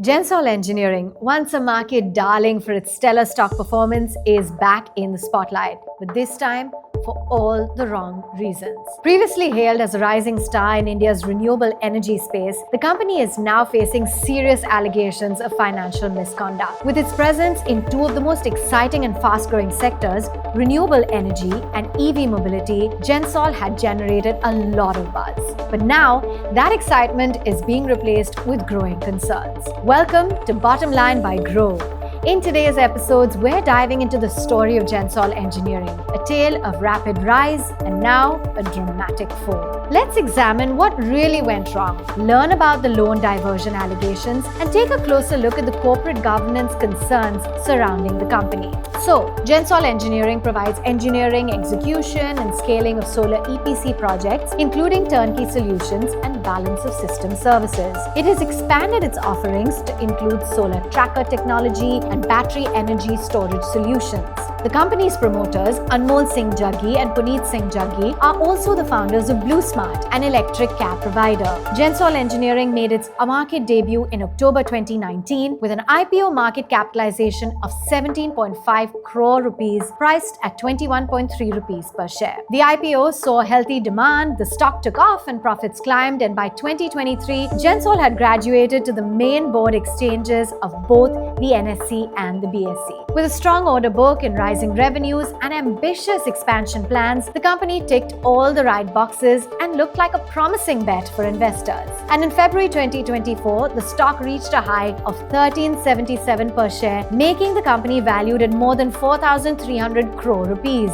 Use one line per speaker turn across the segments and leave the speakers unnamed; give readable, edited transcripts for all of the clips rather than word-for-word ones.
Gensol Engineering, once a market darling for its stellar stock performance, is back in the spotlight, but this time for all the wrong reasons. Previously hailed as a rising star in India's renewable energy space, the company is now facing serious allegations of financial misconduct. With its presence in two of the most exciting and fast-growing sectors, renewable energy and EV mobility, Gensol had generated a lot of buzz. But now, that excitement is being replaced with growing concerns. Welcome to Bottom Line by Grow. In today's episodes, we're diving into the story of Gensol Engineering, a tale of rapid rise and now a dramatic fall. Let's examine what really went wrong, learn about the loan diversion allegations, and take a closer look at the corporate governance concerns surrounding the company. So, Gensol Engineering provides engineering, execution, and scaling of solar EPC projects, including turnkey solutions and balance of system services. It has expanded its offerings to include solar tracker technology and battery energy storage solutions. The company's promoters, Anmol Singh Jaggi and Puneet Singh Jaggi, are also the founders of BlueSmart, an electric cab provider. Gensol Engineering made its market debut in October 2019 with an IPO market capitalization of 17.5 crore rupees, priced at 21.3 rupees per share. The IPO saw healthy demand, the stock took off and profits climbed, and by 2023, Gensol had graduated to the main board exchanges of both the NSE and the BSE. With a strong order book and rising revenues and ambitious expansion plans, the company ticked all the right boxes and looked like a promising bet for investors. And in February 2024, the stock reached a high of 1377 per share, making the company valued at more than 4,300 crore rupees.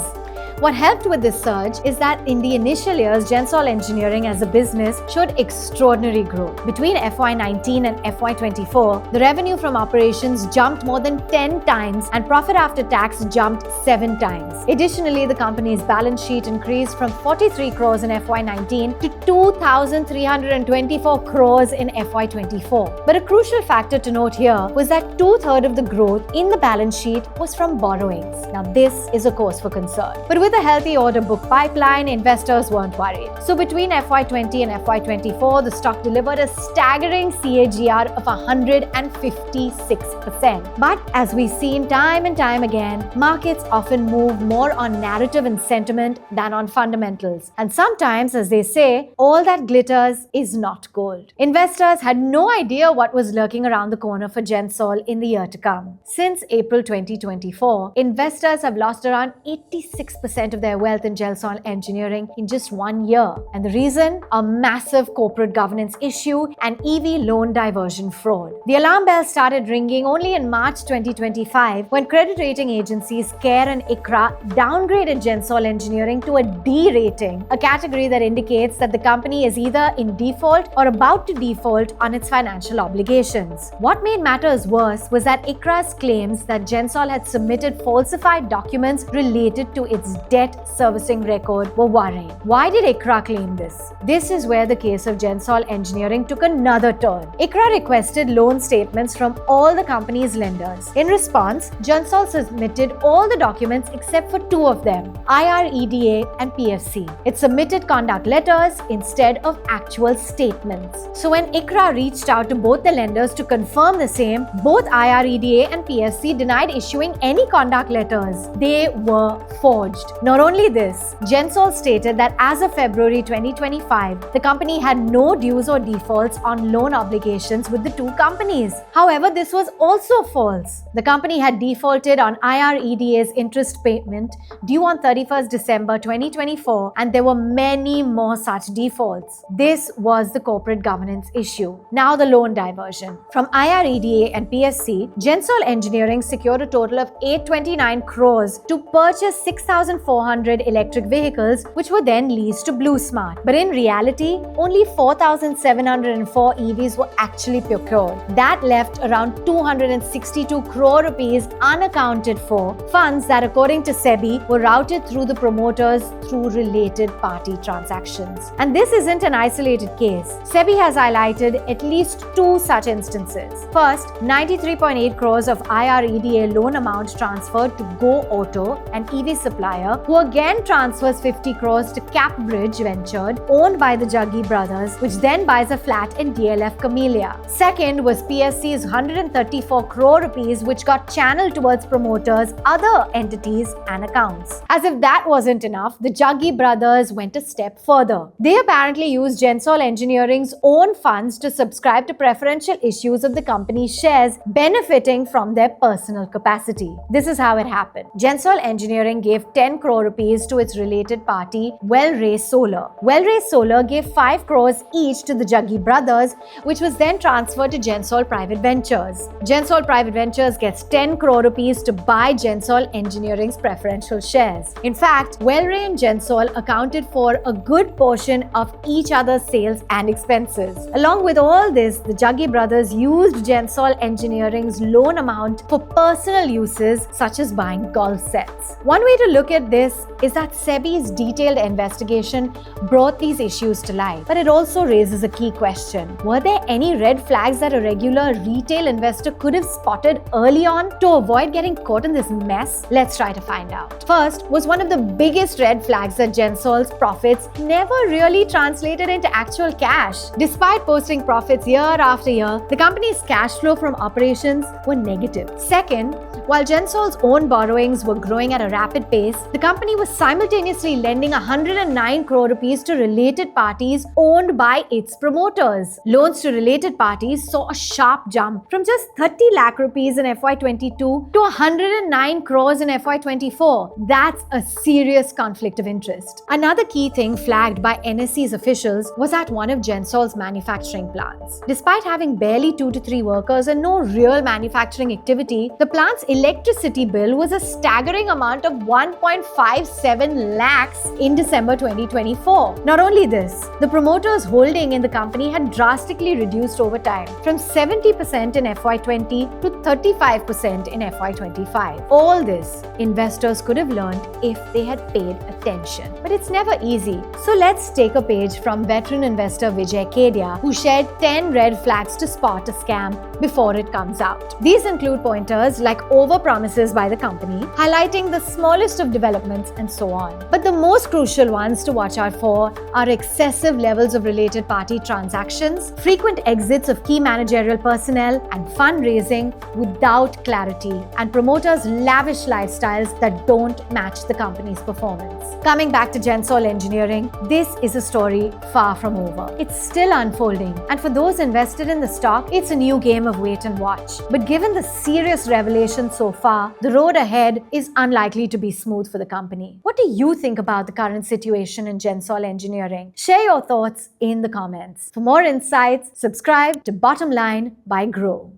What helped with this surge is that in the initial years, Gensol Engineering as a business showed extraordinary growth. Between FY19 and FY24, the revenue from operations jumped more than 10 times and profit after tax jumped 7 times. Additionally, the company's balance sheet increased from 43 crores in FY19 to 2,324 crores in FY24. But a crucial factor to note here was that 2/3 of the growth in the balance sheet was from borrowings. Now, this is a cause for concern. But with a healthy order book pipeline, investors weren't worried. So between FY20 and FY24, the stock delivered a staggering CAGR of 156%. But as we've seen time and time again, markets often move more on narrative and sentiment than on fundamentals. And sometimes, as they say, all that glitters is not gold. Investors had no idea what was lurking around the corner for Gensol in the year to come. Since April 2024, investors have lost around 86% of their wealth in Gensol Engineering in just 1 year. And the reason? A massive corporate governance issue and EV loan diversion fraud. The alarm bell started ringing only in March 2025 when credit rating agencies CARE and ICRA downgraded Gensol Engineering to a D rating, a category that indicates that the company is either in default or about to default on its financial obligations. What made matters worse was that ICRA's claims that Gensol had submitted falsified documents related to its debt servicing record were worrying. Why did ICRA claim this? This is where the case of Gensol Engineering took another turn. ICRA requested loan statements from all the company's lenders. In response, Gensol submitted all the documents except for 2 of them, IREDA and PFC. It submitted conduct letters instead of actual statements. So when ICRA reached out to both the lenders to confirm the same, both IREDA and PFC denied issuing any conduct letters. They were forged. Not only this, Gensol stated that as of February 2025, the company had no dues or defaults on loan obligations with the 2 companies. However, this was also false. The company had defaulted on IREDA's interest payment due on 31st December 2024, and there were many more such defaults. This was the corporate governance issue. Now the loan diversion. From IREDA and PSC, Gensol Engineering secured a total of 829 crores to purchase 6,400 electric vehicles, which were then leased to BlueSmart. But in reality, only 4,704 EVs were actually procured. That left around 262 crore rupees unaccounted for, funds that, according to SEBI, were routed through the promoters through related party transactions. And this isn't an isolated case. SEBI has highlighted at least 2 such instances. First, 93.8 crores of IREDA loan amount transferred to Go Auto, an EV supplier, Solar, who again transfers 50 crores to CapBridge Ventured, owned by the Jaggi brothers, which then buys a flat in DLF Camellia. Second was PSC's 134 crore rupees, which got channeled towards promoters, other entities and accounts. As if that wasn't enough, the Jaggi brothers went a step further. They apparently used Gensol Engineering's own funds to subscribe to preferential issues of the company's shares, benefiting from their personal capacity. This is how it happened. Gensol Engineering gave 10 crore rupees to its related party, Wellray Solar. Wellray Solar gave 5 crores each to the Jaggi brothers, which was then transferred to Gensol Private Ventures. Gensol Private Ventures gets 10 crore rupees to buy Gensol Engineering's preferential shares. In fact, Wellray and Gensol accounted for a good portion of each other's sales and expenses. Along with all this, the Jaggi brothers used Gensol Engineering's loan amount for personal uses such as buying golf sets. One way to look at this is that SEBI's detailed investigation brought these issues to light, but it also raises a key question. Were there any red flags that a regular retail investor could have spotted early on to avoid getting caught in this mess? Let's try to find out. First was one of the biggest red flags that Gensol's profits never really translated into actual cash. Despite posting profits year after year, the company's cash flow from operations were negative. Second, while Gensol's own borrowings were growing at a rapid pace, the company was simultaneously lending 109 crore rupees to related parties owned by its promoters. Loans to related parties saw a sharp jump from just 30 lakh rupees in FY22 to 109 crores in FY24. That's a serious conflict of interest. Another key thing flagged by NSE's officials was at one of Gensol's manufacturing plants. Despite having barely 2 to 3 workers and no real manufacturing activity, the plant's electricity bill was a staggering amount of 1.57 lakhs in December 2024. Not only this, the promoters' holding in the company had drastically reduced over time, from 70% in FY20 to 35% in FY25. All this investors could have learned if they had paid attention. But it's never easy. So let's take a page from veteran investor Vijay Kedia, who shared 10 red flags to spot a scam before it comes out. These include pointers like over-promises by the company, highlighting the smallest of developments, and so on. But the most crucial ones to watch out for are excessive levels of related party transactions, frequent exits of key managerial personnel, and fundraising without clarity, and promoters' lavish lifestyles that don't match the company's performance. Coming back to Gensol Engineering, this is a story far from over. It's still unfolding, and for those invested in the stock, it's a new game of wait and watch. But given the serious revelations so far, the road ahead is unlikely to be smooth for the company. What do you think about the current situation in Gensol Engineering? Share your thoughts in the comments. For more insights, subscribe to Bottom Line by Grow.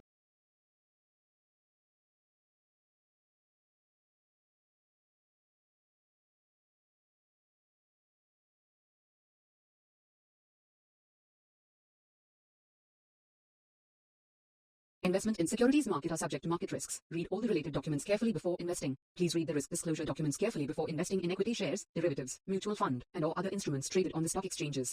Investment in securities market are subject to market risks. Read all the related documents carefully before investing. Please read the risk disclosure documents carefully before investing in equity shares, derivatives, mutual fund, and or other instruments traded on the stock exchanges.